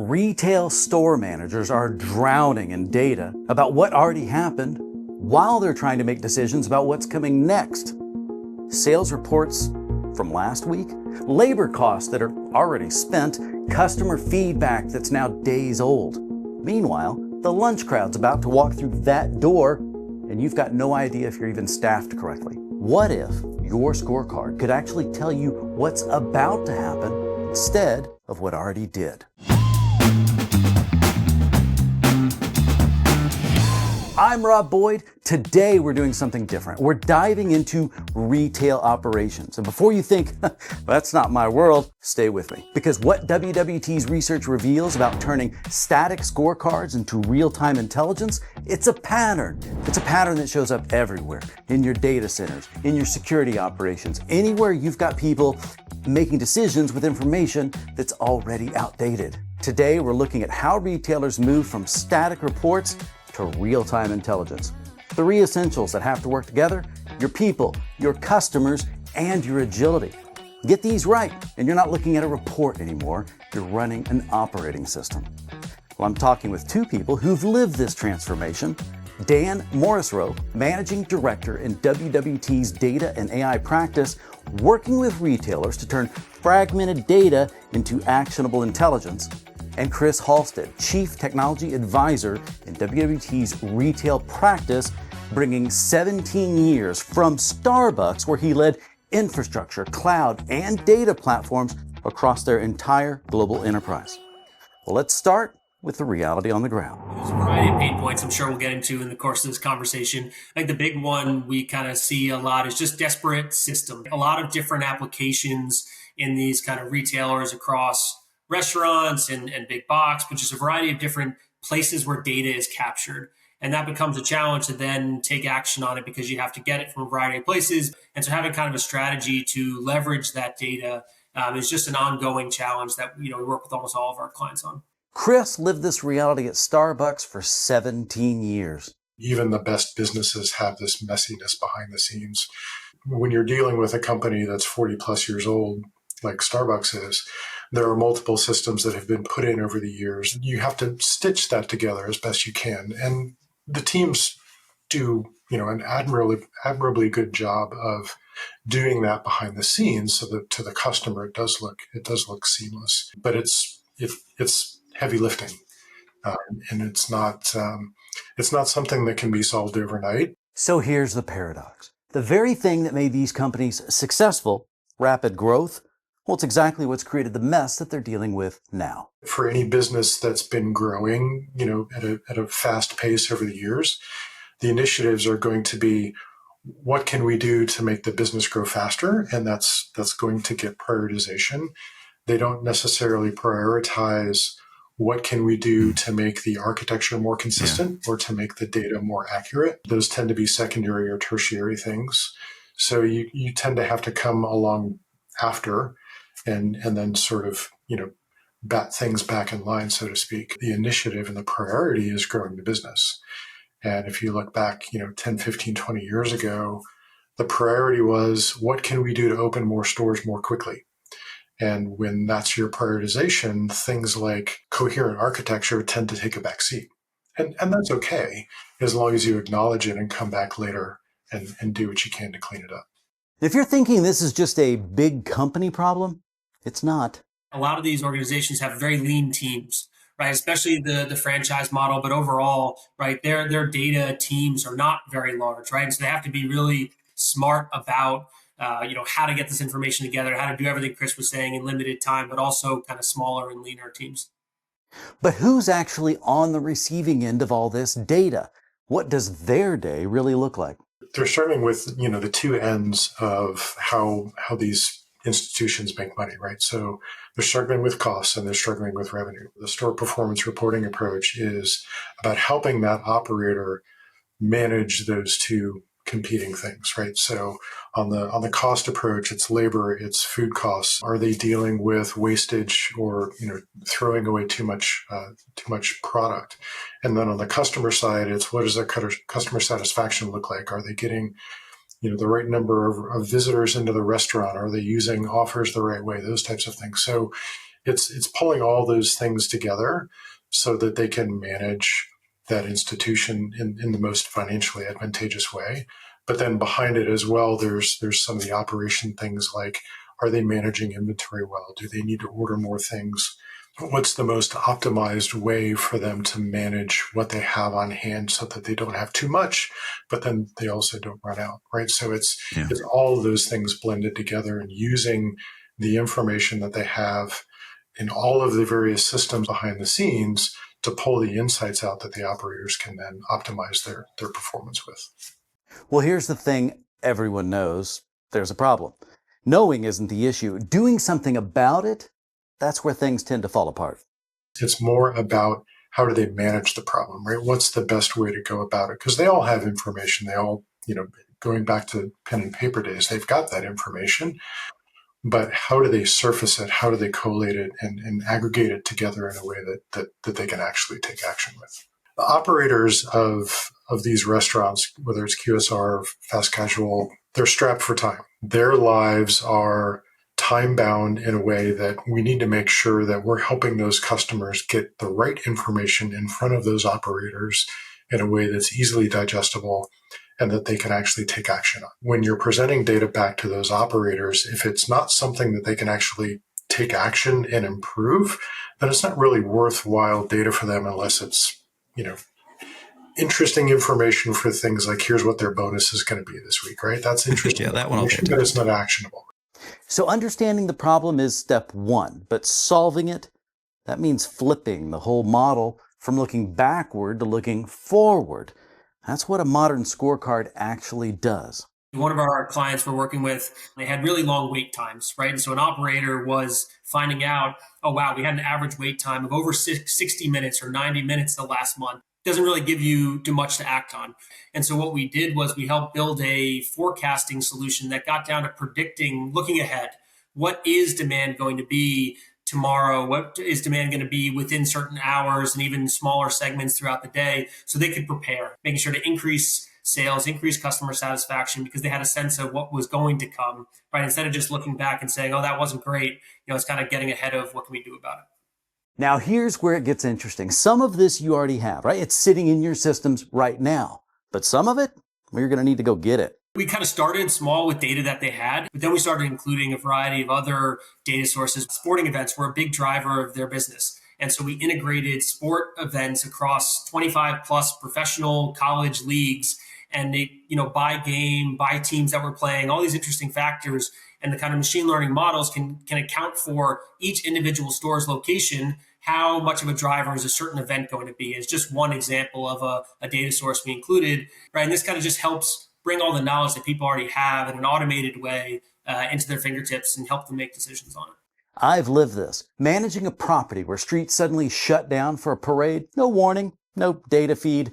Retail store managers are drowning in data about what already happened while they're trying to make decisions about what's coming next. Sales reports from last week, labor costs that are already spent, customer feedback that's now days old. Meanwhile, the lunch crowd's about to walk through that door and you've got no idea if you're even staffed correctly. What if your scorecard could actually tell you what's about to happen instead of what already did? I'm Robb Boyd. Today we're doing something different. We're diving into retail operations. And before you think, that's not my world, stay with me. Because what WWT's research reveals about turning static scorecards into real-time intelligence, it's a pattern. It's a pattern that shows up everywhere. In your data centers, in your security operations, anywhere you've got people making decisions with information that's already outdated. Today we're looking at how retailers move from static reports to real-time intelligence. 3 essentials that have to work together: your people, your customers, and your agility. Get these right, and you're not looking at a report anymore. You're running an operating system. Well, I'm talking with 2 people who've lived this transformation. Dan Morrisroe, Managing Director in WWT's Data and AI practice, working with retailers to turn fragmented data into actionable intelligence. And Chris Halstead, Chief Technology Advisor in WWT's retail practice, bringing 17 years from Starbucks, where he led infrastructure, cloud, and data platforms across their entire global enterprise. Well, let's start with the reality on the ground. There's a variety of pain points I'm sure we'll get into in the course of this conversation. I think the big one we kind of see a lot is just disparate systems. A lot of different applications in these kind of retailers across restaurants and big box, but just a variety of different places where data is captured. And that becomes a challenge to then take action on it because you have to get it from a variety of places. And so having kind of a strategy to leverage that data is just an ongoing challenge that we work with almost all of our clients on. Chris lived this reality at Starbucks for 17 years. Even the best businesses have this messiness behind the scenes. When you're dealing with a company that's 40 plus years old, like Starbucks is, there are multiple systems that have been put in over the years. You have to stitch that together as best you can. And the teams do, an admirably good job of doing that behind the scenes so that to the customer it does look seamless. But it's heavy lifting. And it's not something that can be solved overnight. So here's the paradox. The very thing that made these companies successful, rapid growth, well, it's exactly what's created the mess that they're dealing with now. For any business that's been growing, at a fast pace over the years, the initiatives are going to be, what can we do to make the business grow faster? And that's going to get prioritization. They don't necessarily prioritize what can we do to make the architecture more consistent or to make the data more accurate. Those tend to be secondary or tertiary things. So you tend to have to come along after and then sort of, bat things back in line, so to speak. The initiative and the priority is growing the business. And if you look back, 10, 15, 20 years ago, the priority was, what can we do to open more stores more quickly? And when that's your prioritization, things like coherent architecture tend to take a back seat. And that's okay, as long as you acknowledge it and come back later and do what you can to clean it up. If you're thinking this is just a big company problem, it's not. A lot of these organizations have very lean teams, right? Especially the franchise model, but overall, right, their data teams are not very large, right? And so they have to be really smart about how to get this information together, how to do everything Chris was saying in limited time, but also kind of smaller and leaner teams. But who's actually on the receiving end of all this data? What does their day really look like? They're starting with, the 2 ends of how these institutions make money, right? So they're struggling with costs and they're struggling with revenue. The store performance reporting approach is about helping that operator manage those 2 competing things, right? So on the cost approach, it's labor, it's food costs. Are they dealing with wastage or throwing away too much product? And then on the customer side, it's what does their customer satisfaction look like? Are they getting the right number of visitors into the restaurant? Are they using offers the right way? Those types of things. So It's pulling all those things together so that they can manage that institution in the most financially advantageous way. But then behind it as well, there's some of the operation things like, are they managing inventory well? Do they need to order more things? What's the most optimized way for them to manage what they have on hand so that they don't have too much, but then they also don't run out, right? So it's all of those things blended together and using the information that they have in all of the various systems behind the scenes to pull the insights out that the operators can then optimize their performance with. Well, here's the thing everyone knows: there's a problem. Knowing isn't the issue. Doing something about it, that's where things tend to fall apart. It's more about how do they manage the problem, right? What's the best way to go about it? Because they all have information. They all, going back to pen and paper days, they've got that information. But how do they surface it? How do they collate it and aggregate it together in a way that they can actually take action with? The operators of these restaurants, whether it's QSR or fast casual, they're strapped for time. Their lives are time bound in a way that we need to make sure that we're helping those customers get the right information in front of those operators in a way that's easily digestible and that they can actually take action on. When you're presenting data back to those operators, if it's not something that they can actually take action and improve, then it's not really worthwhile data for them unless it's, interesting information for things like, here's what their bonus is going to be this week, right? That's interesting Yeah, that one I'll pay information, but it's not actionable. So understanding the problem is step one, but solving it, that means flipping the whole model from looking backward to looking forward. That's what a modern scorecard actually does. One of our clients we're working with, they had really long wait times, right? And so an operator was finding out, oh, wow, we had an average wait time of over 60 minutes or 90 minutes the last month. Doesn't really give you too much to act on. And so what we did was we helped build a forecasting solution that got down to predicting, looking ahead. What is demand going to be tomorrow? What is demand going to be within certain hours and even smaller segments throughout the day, so they could prepare, making sure to increase sales, increase customer satisfaction, because they had a sense of what was going to come, right? Instead of just looking back and saying, oh, that wasn't great, it's kind of getting ahead of what can we do about it. Now, here's where it gets interesting. Some of this you already have, right? It's sitting in your systems right now. But some of it, well, you're going to need to go get it. We kind of started small with data that they had, but then we started including a variety of other data sources. Sporting events were a big driver of their business. And so we integrated sport events across 25 plus professional college leagues, and they, by game, by teams that were playing, all these interesting factors. And the kind of machine learning models can account for each individual store's location. How much of a driver is a certain event going to be is just one example of a data source we included, right? And this kind of just helps bring all the knowledge that people already have in an automated way into their fingertips and help them make decisions on it. I've lived this. Managing a property where streets suddenly shut down for a parade, no warning, no data feed,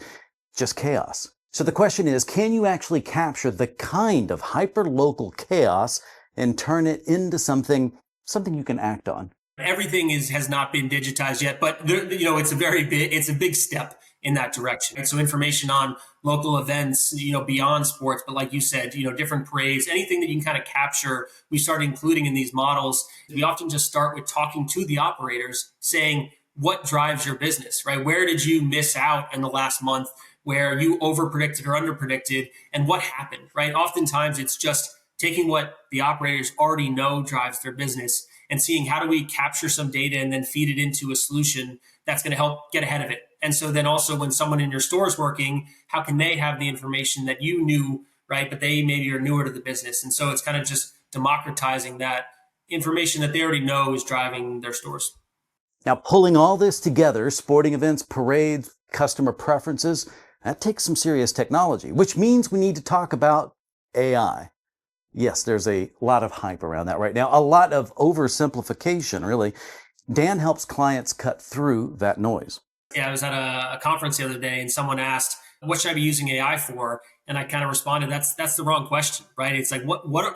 just chaos. So the question is, can you actually capture the kind of hyper-local chaos and turn it into something you can act on? Everything has not been digitized yet, but it's a big step in that direction. And so information on local events, beyond sports, but like you said, different parades, anything that you can kind of capture, we started including in these models. We often just start with talking to the operators, saying, what drives your business, right? Where did you miss out in the last month, where you over-predicted or under-predicted, and what happened, right? Oftentimes it's just taking what the operators already know drives their business and seeing how do we capture some data and then feed it into a solution that's going to help get ahead of it. And so then also when someone in your store is working, how can they have the information that you knew, right? But they maybe are newer to the business. And so it's kind of just democratizing that information that they already know is driving their stores. Now, pulling all this together, sporting events, parades, customer preferences, that takes some serious technology, which means we need to talk about AI. Yes, there's a lot of hype around that right now, a lot of oversimplification, really. Dan helps clients cut through that noise. Yeah, I was at a conference the other day and someone asked, what should I be using AI for? And I kind of responded, that's the wrong question, right? It's like,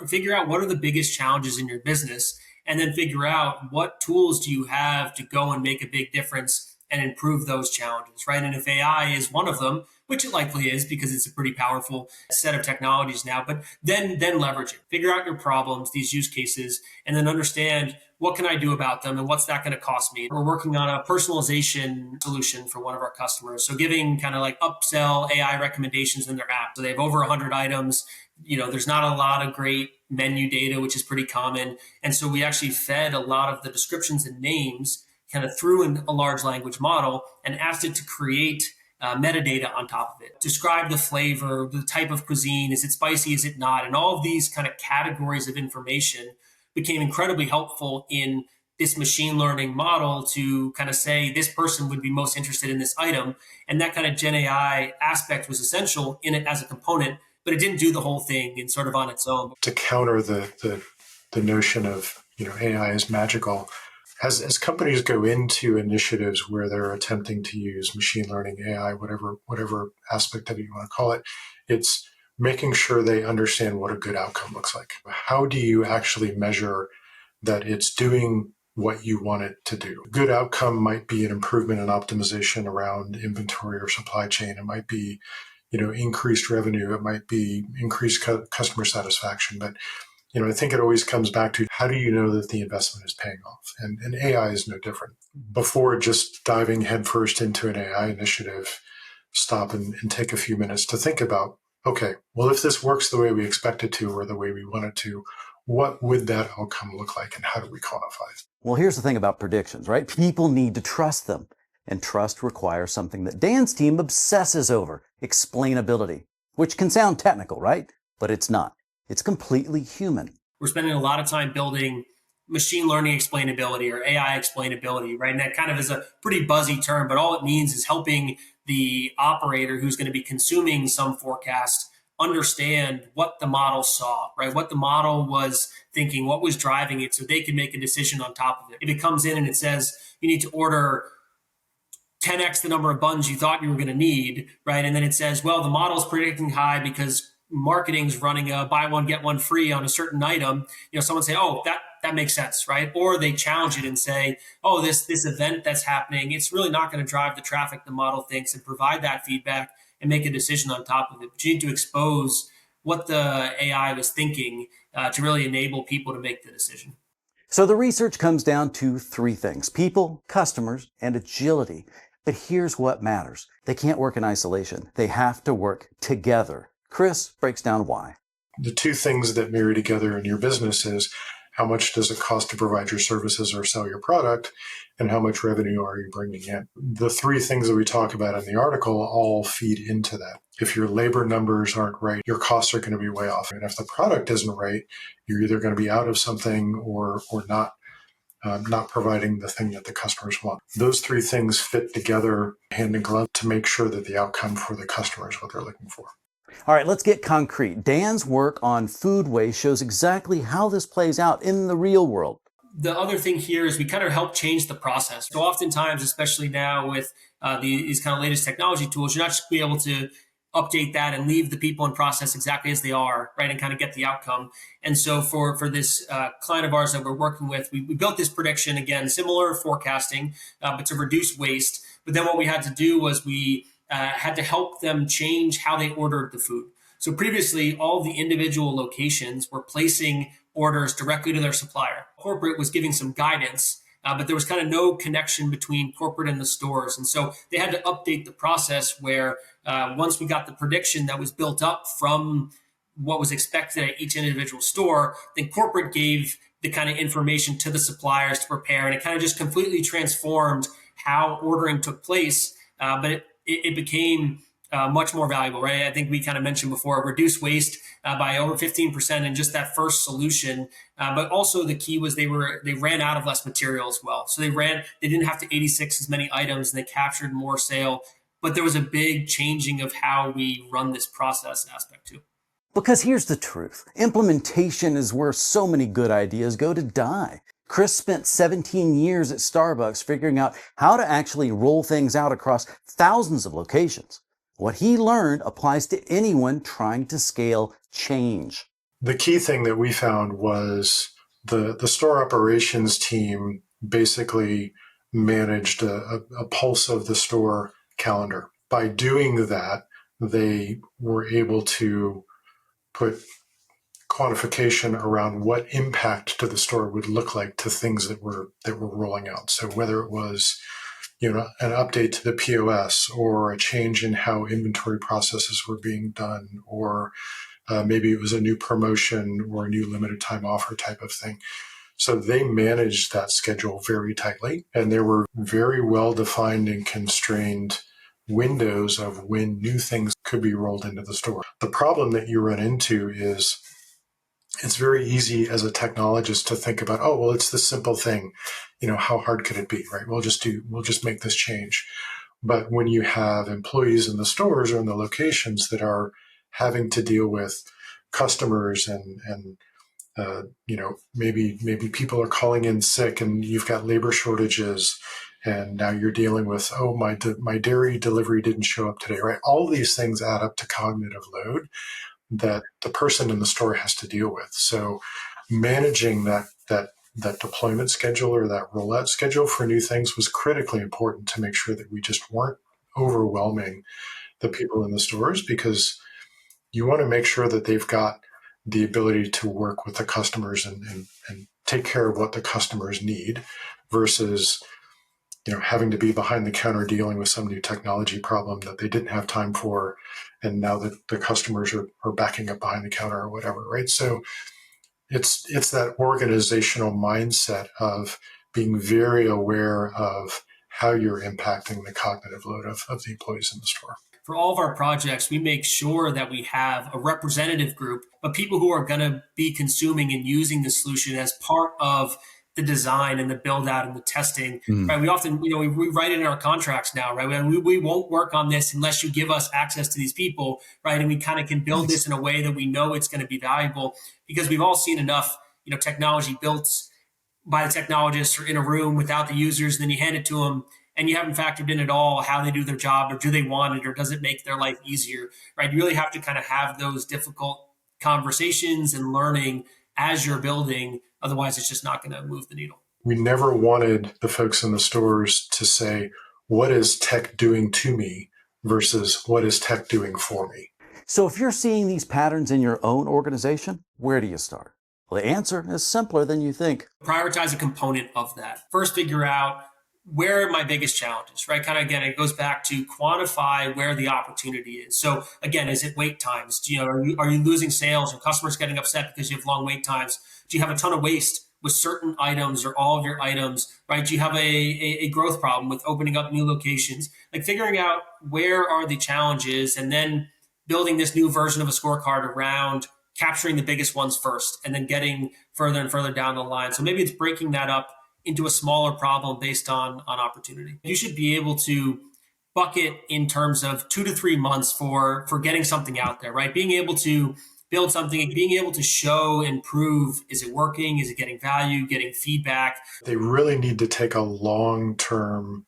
figure out what are the biggest challenges in your business, and then figure out what tools do you have to go and make a big difference and improve those challenges, right? And if AI is one of them, which it likely is because it's a pretty powerful set of technologies now, but then leverage it, figure out your problems, these use cases, and then understand what can I do about them and what's that going to cost me. We're working on a personalization solution for one of our customers. So giving kind of like upsell AI recommendations in their app. So they have over 100 items. There's not a lot of great menu data, which is pretty common. And so we actually fed a lot of the descriptions and names kind of through a large language model and asked it to create metadata on top of it. Describe the flavor, the type of cuisine, is it spicy, is it not? And all of these kind of categories of information became incredibly helpful in this machine learning model to kind of say this person would be most interested in this item. And that kind of Gen AI aspect was essential in it as a component, but it didn't do the whole thing and sort of on its own. To counter the notion of AI is magical, as companies go into initiatives where they're attempting to use machine learning, AI, whatever aspect of it you want to call it, it's making sure they understand what a good outcome looks like. How do you actually measure that it's doing what you want it to do? A good outcome might be an improvement in optimization around inventory or supply chain. It might be, increased revenue. It might be increased customer satisfaction. But I think it always comes back to how do you know that the investment is paying off? And AI is no different. Before just diving headfirst into an AI initiative, stop and take a few minutes to think about, okay, well, if this works the way we expect it to or the way we want it to, what would that outcome look like and how do we quantify it? Well, here's the thing about predictions, right? People need to trust them. And trust requires something that Dan's team obsesses over, explainability, which can sound technical, right? But it's not. It's completely human. We're spending a lot of time building machine learning explainability or AI explainability, right? And that kind of is a pretty buzzy term, but all it means is helping the operator who's going to be consuming some forecast understand what the model saw, right? What the model was thinking, what was driving it, so they can make a decision on top of it. If it comes in and it says you need to order 10x the number of buns you thought you were going to need, right? And then it says, well, the model's predicting high because marketing's running a buy one, get one free on a certain item. Someone say, oh, that makes sense, right? Or they challenge it and say, oh, this event that's happening, it's really not going to drive the traffic the model thinks, and provide that feedback and make a decision on top of it. But you need to expose what the AI was thinking to really enable people to make the decision. So the research comes down to three things: people, customers, and agility. But here's what matters. They can't work in isolation. They have to work together. Chris breaks down why. The two things that marry together in your business is how much does it cost to provide your services or sell your product, and how much revenue are you bringing in? The three things that we talk about in the article all feed into that. If your labor numbers aren't right, your costs are going to be way off. And if the product isn't right, you're either going to be out of something or not providing the thing that the customers want. Those three things fit together hand in glove to make sure that the outcome for the customer is what they're looking for. All right, let's get concrete. Dan's work on food waste shows exactly how this plays out in the real world. The other thing here is we kind of help change the process. So oftentimes, especially now with these kind of latest technology tools, you're not just be able to update that and leave the people in process exactly as they are, right, and kind of get the outcome. And so for this client of ours that we're working with, we built this prediction, again, similar forecasting, but to reduce waste. But then what we had to do was we had to help them change how they ordered the food. So previously, all the individual locations were placing orders directly to their supplier. Corporate was giving some guidance, but there was kind of no connection between corporate and the stores. And so they had to update the process where once we got the prediction that was built up from what was expected at each individual store, then corporate gave the kind of information to the suppliers to prepare. And it kind of just completely transformed how ordering took place. But it became much more valuable, right? I think we kind of mentioned before, reduce waste by over 15% in just that first solution. But also the key was they ran out of less material as well. So they didn't have to 86 as many items, and they captured more sale. But there was a big changing of how we run this process aspect too. Because here's the truth. Implementation is where so many good ideas go to die. Chris spent 17 years at Starbucks figuring out how to actually roll things out across thousands of locations. What he learned applies to anyone trying to scale change. The key thing that we found was the store operations team basically managed a pulse of the store calendar. By doing that, they were able to put quantification around what impact to the store would look like to things that were rolling out. So whether it was an update to the POS or a change in how inventory processes were being done, or maybe it was a new promotion or a new limited time offer type of thing. So they managed that schedule very tightly, and there were very well defined and constrained windows of when new things could be rolled into the store. The problem that you run into is it's very easy as a technologist to think about, oh, well, it's this simple thing. How hard could it be, right? We'll just make this change. But when you have employees in the stores or in the locations that are having to deal with customers and maybe people are calling in sick and you've got labor shortages, and now you're dealing with, oh, my dairy delivery didn't show up today, right? All these things add up to cognitive load that the person in the store has to deal with. So managing that deployment schedule or that rollout schedule for new things was critically important to make sure that we just weren't overwhelming the people in the stores, because you want to make sure that they've got the ability to work with the customers and take care of what the customers need versus having to be behind the counter dealing with some new technology problem that they didn't have time for, and now that the customers are backing up behind the counter or whatever, right? So it's that organizational mindset of being very aware of how you're impacting the cognitive load of the employees in the store. For all of our projects, we make sure that we have a representative group, but people who are going to be consuming and using the solution as part of the design and the build out and the testing, right? We often, we write it in our contracts now, right? We won't work on this unless you give us access to these people, right? And we kind of can build this in a way that we know it's going to be valuable, because we've all seen enough, technology built by the technologists or in a room without the users, and then you hand it to them and you haven't factored in at all how they do their job, or do they want it, or does it make their life easier, right? You really have to kind of have those difficult conversations and learning as you're building. Otherwise, it's just not going to move the needle. We never wanted the folks in the stores to say, what is tech doing to me versus what is tech doing for me? So if you're seeing these patterns in your own organization, where do you start? Well, the answer is simpler than you think. Prioritize a component of that. First, figure out where are my biggest challenges, right? Kind of, again, it goes back to quantify where the opportunity is. So again, is it wait times? Are you losing sales, or customers getting upset because you have long wait times? Do you have a ton of waste with certain items or all of your items, right? Do you have a growth problem with opening up new locations? Like figuring out where are the challenges, and then building this new version of a scorecard around capturing the biggest ones first, and then getting further and further down the line. So maybe it's breaking that up into a smaller problem based on opportunity. You should be able to bucket in terms of 2 to 3 months for getting something out there, right? Being able to build something and being able to show and prove, is it working? Is it getting value, getting feedback? They really need to take a long-term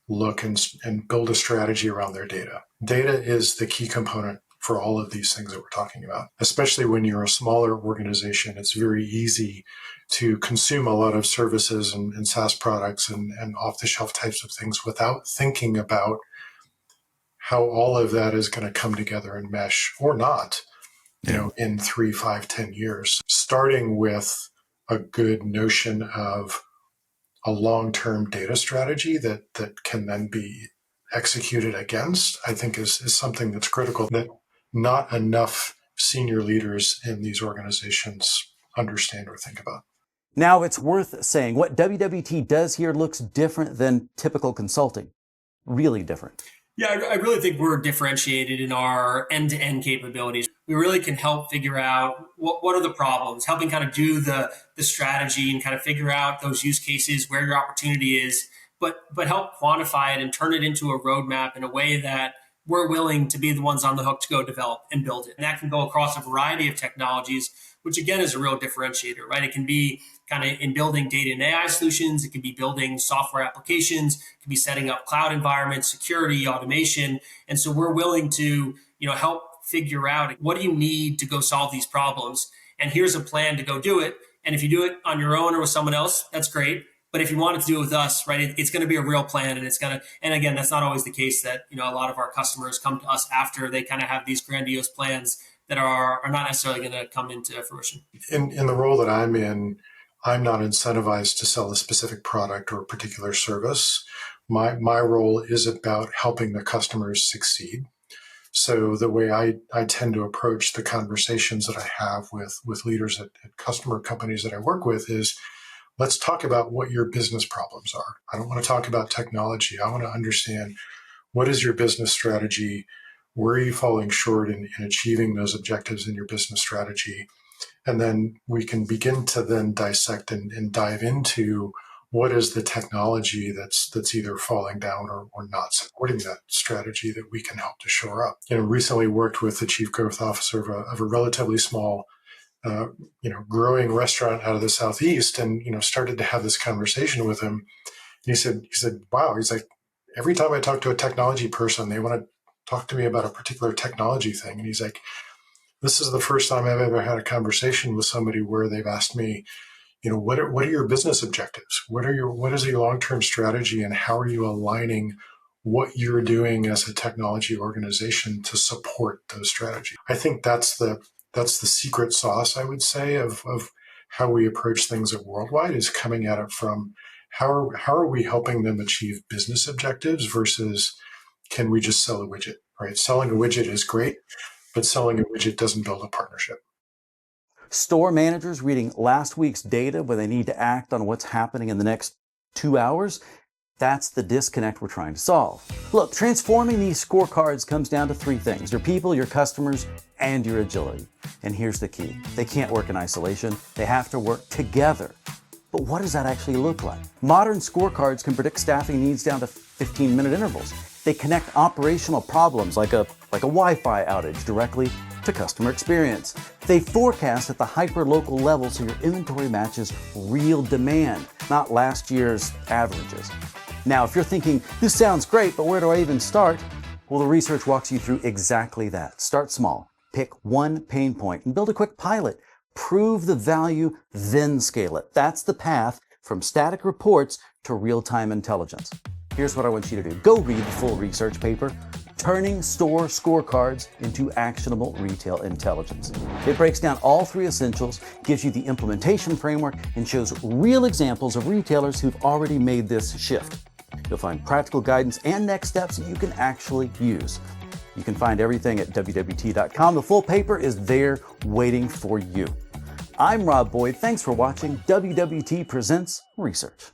look and build a strategy around their data. Data is the key component for all of these things that we're talking about. Especially when you're a smaller organization, it's very easy to consume a lot of services and SaaS products and off-the-shelf types of things without thinking about how all of that is going to come together and mesh, or not, in 3, 5, 10 years. Starting with a good notion of a long-term data strategy that can then be executed against, I think is something that's critical, that not enough senior leaders in these organizations understand or think about. Now, it's worth saying what WWT does here looks different than typical consulting. Really different. Yeah, I really think we're differentiated in our end-to-end capabilities. We really can help figure out what are the problems, helping kind of do the strategy and kind of figure out those use cases, where your opportunity is, but help quantify it and turn it into a roadmap in a way that we're willing to be the ones on the hook to go develop and build it. And that can go across a variety of technologies, which again is a real differentiator, right? It can be kind of in building data and AI solutions. It can be building software applications. It can be setting up cloud environments, security, automation. And so we're willing to, help figure out what do you need to go solve these problems. And here's a plan to go do it. And if you do it on your own or with someone else, that's great. But if you wanted to do it with us, right, it's going to be a real plan, and and again, that's not always the case. That a lot of our customers come to us after they kind of have these grandiose plans that are not necessarily going to come into fruition. In the role that I'm in, I'm not incentivized to sell a specific product or a particular service. My role is about helping the customers succeed. So the way I tend to approach the conversations that I have with leaders at customer companies that I work with is, let's talk about what your business problems are. I don't want to talk about technology. I want to understand, what is your business strategy? Where are you falling short in achieving those objectives in your business strategy? And then we can begin to then dissect and dive into what is the technology that's either falling down or not supporting that strategy that we can help to shore up. Recently worked with the chief growth officer of a relatively small growing restaurant out of the Southeast, and started to have this conversation with him. He said, wow, he's like, every time I talk to a technology person, they want to talk to me about a particular technology thing. And he's like, this is the first time I've ever had a conversation with somebody where they've asked me, what are your business objectives? What is your long-term strategy, and how are you aligning what you're doing as a technology organization to support those strategies? I think that's the secret sauce, I would say, of how we approach things at Worldwide, is coming at it from how are we helping them achieve business objectives versus, can we just sell a widget, right? Selling a widget is great, but selling a widget doesn't build a partnership. Store managers reading last week's data where they need to act on what's happening in the next 2 hours, that's the disconnect we're trying to solve. Look, transforming these scorecards comes down to 3 things: your people, your customers, and your agility. And here's the key: they can't work in isolation. They have to work together. But what does that actually look like? Modern scorecards can predict staffing needs down to 15-minute intervals. They connect operational problems like a Wi-Fi outage directly to customer experience. They forecast at the hyper-local level so your inventory matches real demand, not last year's averages. Now, if you're thinking, this sounds great, but where do I even start? Well, the research walks you through exactly that. Start small, pick one pain point, and build a quick pilot. Prove the value, then scale it. That's the path from static reports to real-time intelligence. Here's what I want you to do. Go read the full research paper, Turning Store Scorecards into Actionable Retail Intelligence. It breaks down all 3 essentials, gives you the implementation framework, and shows real examples of retailers who've already made this shift. You'll find practical guidance and next steps that you can actually use. You can find everything at WWT.com. The full paper is there waiting for you. I'm Robb Boyd. Thanks for watching WWT Presents Research.